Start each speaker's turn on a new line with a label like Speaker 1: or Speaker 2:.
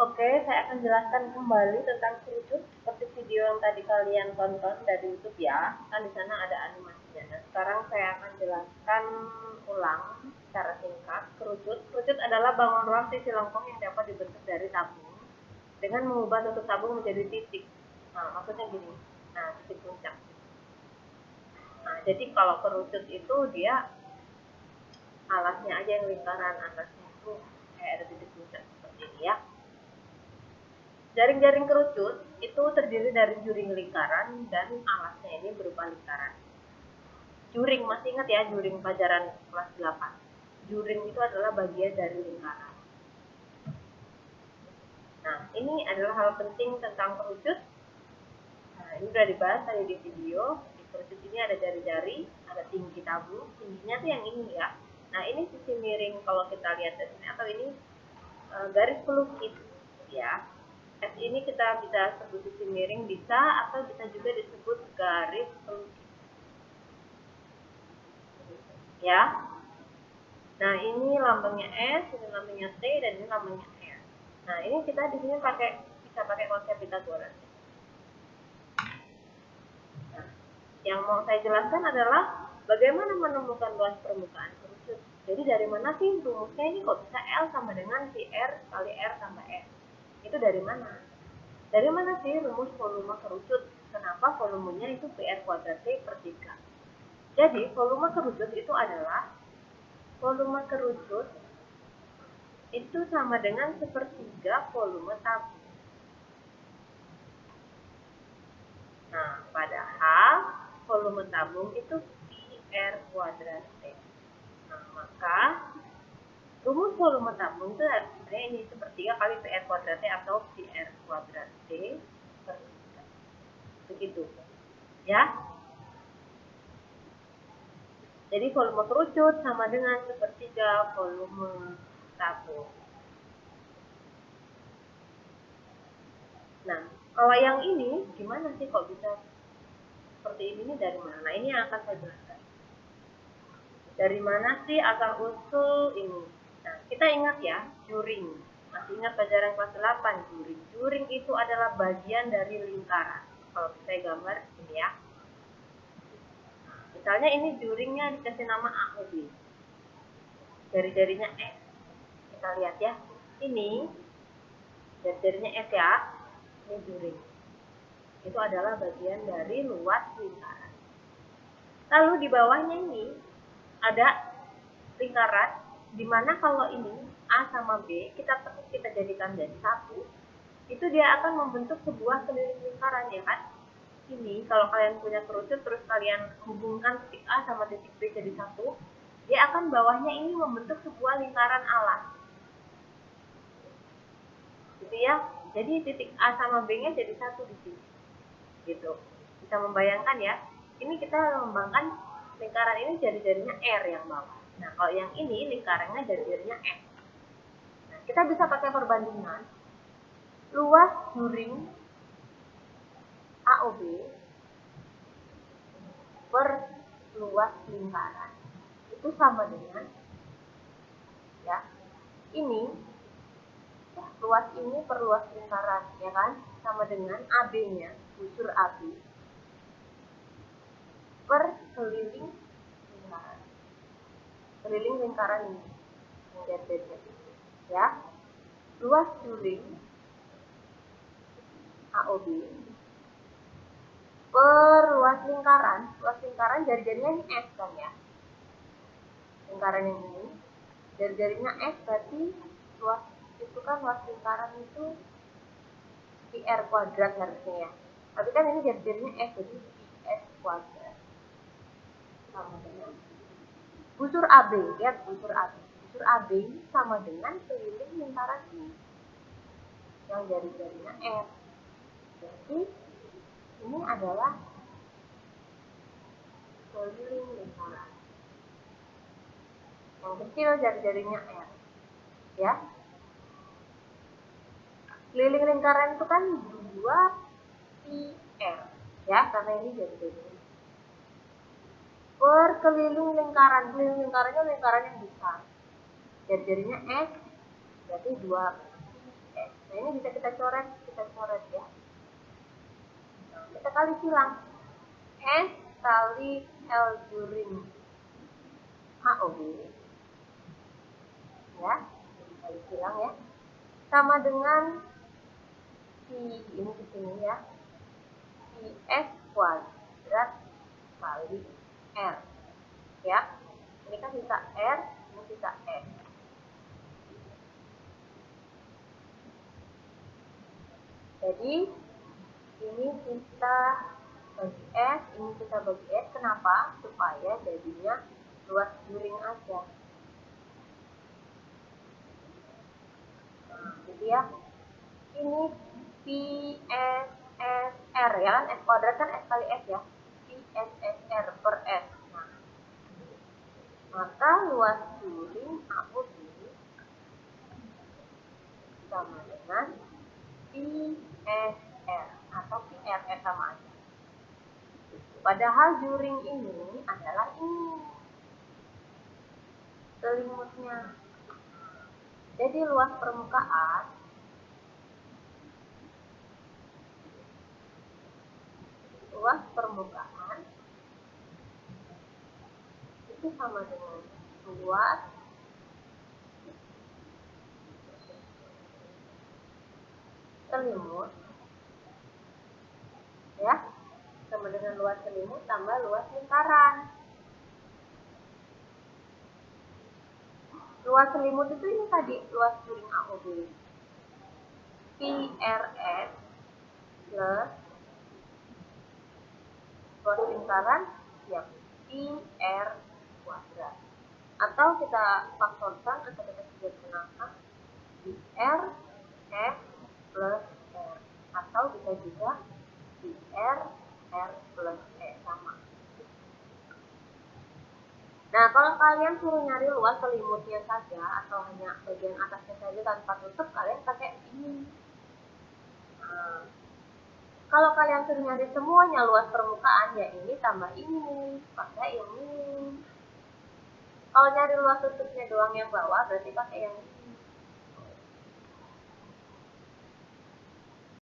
Speaker 1: Oke, saya akan jelaskan kembali tentang kerucut seperti video yang tadi kalian tonton dari YouTube ya. Kan di sana ada animasinya. Nah, sekarang saya akan jelaskan ulang secara singkat kerucut. Kerucut adalah bangun ruang sisi lengkung yang dapat dibentuk dari tabung dengan mengubah tutup tabung menjadi titik. Nah, maksudnya gini. Nah, titik puncak. Nah, jadi kalau kerucut itu dia alasnya aja yang lingkaran, atasnya itu kayak ada titik puncak seperti ini ya. Jaring-jaring kerucut itu terdiri dari juring lingkaran dan alasnya ini berupa lingkaran. Juring, masih ingat ya juring pelajaran kelas 8. Juring itu adalah bagian dari lingkaran. Nah, ini adalah hal penting tentang kerucut. Nah, ini sudah dibahas tadi di video. Di kerucut ini ada jari-jari, ada tinggi tabung. Tingginya tuh yang ini ya. Nah, ini sisi miring kalau kita lihat dari sini, atau ini garis pelukis ya. S ini kita bisa sebut sisi miring bisa, atau bisa juga disebut garis pelukis. Ya. Nah, ini lambangnya S, ini lambangnya T, dan ini lambangnya R. Nah, ini kita di sini bisa pakai konsep Pythagoras. Nah, yang mau saya jelaskan adalah bagaimana menemukan luas permukaan kerucut. Jadi dari mana sih rumusnya ini kok bisa L sama dengan PR kali R tambah S? Itu dari mana? Dari mana sih rumus volume kerucut? Kenapa volumenya itu PR kuadrat T per 3? Jadi volume kerucut itu adalah volume kerucut itu sama dengan sepertiga volume tabung. Nah, padahal volume tabung itu PR kuadrat T. Nah, maka rumus volume tabung itu sebenarnya ini sepertiga kali PR kuadrat T atau PR kuadrat T per 3. Begitu. Ya. Jadi volume kerucut sama dengan sepertiga volume tabung. Nah, kalau yang ini gimana sih kok bisa seperti ini dari mana? Nah, ini yang akan saya jelaskan. Dari mana sih asal usul ini? Nah, kita ingat ya, juring. Masih ingat pelajaran kelas 8 juring. Juring itu adalah bagian dari lingkaran. Kalau saya gambar ini ya. Nah, misalnya ini juringnya dikasih nama A, B. Jari-jarinya S. Kita lihat ya. Ini jari-jarinya S ya. Ini juring. Itu adalah bagian dari luas lingkaran. Lalu di bawahnya ini ada lingkaran, di mana kalau ini A sama B kita jadikan jadi satu, itu dia akan membentuk sebuah keliling lingkaran ya kan. Ini kalau kalian punya kerucut terus kalian hubungkan titik A sama titik B jadi satu, dia akan bawahnya ini membentuk sebuah lingkaran alas. Gitu ya. Jadi titik A sama B-nya jadi satu di sini. Gitu. Bisa membayangkan ya. Ini kita mengembangkan lingkaran ini jari-jarinya R yang bawah. Nah, kalau yang ini lingkarannya jari-jarinya S. Nah, kita bisa pakai perbandingan luas juring AOB per luas lingkaran. Itu sama dengan ya. Ini ya, luas ini per luas lingkaran ya kan? Sama dengan AB-nya, busur AB per keliling lingkaran. Keliling lingkaran ini ya. Luas juring AOB per luas lingkaran jari-jarinya ini S kan ya. Lingkaran yang ini jari-jarinya S berarti luas itu kan luas lingkaran itu PR kuadrat harusnya ya. Tapi kan ini jari-jarinya S jadi PS kuadrat sama dengan busur AB, lihat busur AB. Busur AB sama dengan keliling lingkaran ini yang jari-jarinya S. Jadi ini adalah keliling lingkaran. Yang kecil jari-jarinya R. Ya. Keliling lingkaran itu kan 2πr. Ya, karena ini jari-jarinya. Per keliling lingkarannya lingkaran yang besar. Jari-jarinya S berarti 2πs. Nah, ini bisa kita coret ya. Nah, kita kali silang. S kali L during HOB. Ya, kali silang ya. Sama dengan si ini di sini ya. Si S kuadrat kali R. Ya. Ini kan sisa R, ini sisa S. Jadi ini kita bagi S, ini kita bagi S. Kenapa? Supaya jadinya luas during aja. Nah, gitu ya. Ini P S S R ya kan, S kuadrat kan S kali S ya. P S S R per S. Nah, maka luas during AOB sama dengan PSR atau PRS sama aja. Padahal during ini adalah ini selimutnya. Jadi luas permukaan itu sama dengan luas selimut ya, sama dengan luas selimut tambah luas lingkaran. Luas selimut itu ini tadi luas during AOB PRS plus luas lingkaran ya PR kuadrat, atau kita faktorkan atau kita sederhanakan PR S plus R, atau bisa juga PR R plus E sama. Nah, kalau kalian suruh nyari luas selimutnya saja atau hanya bagian atasnya saja tanpa tutup, kalian pakai ini. Nah, kalau kalian suruh nyari semuanya luas permukaan, ya ini tambah ini, pakai ini. Kalau nyari luas tutupnya doang yang bawah, berarti pakai yang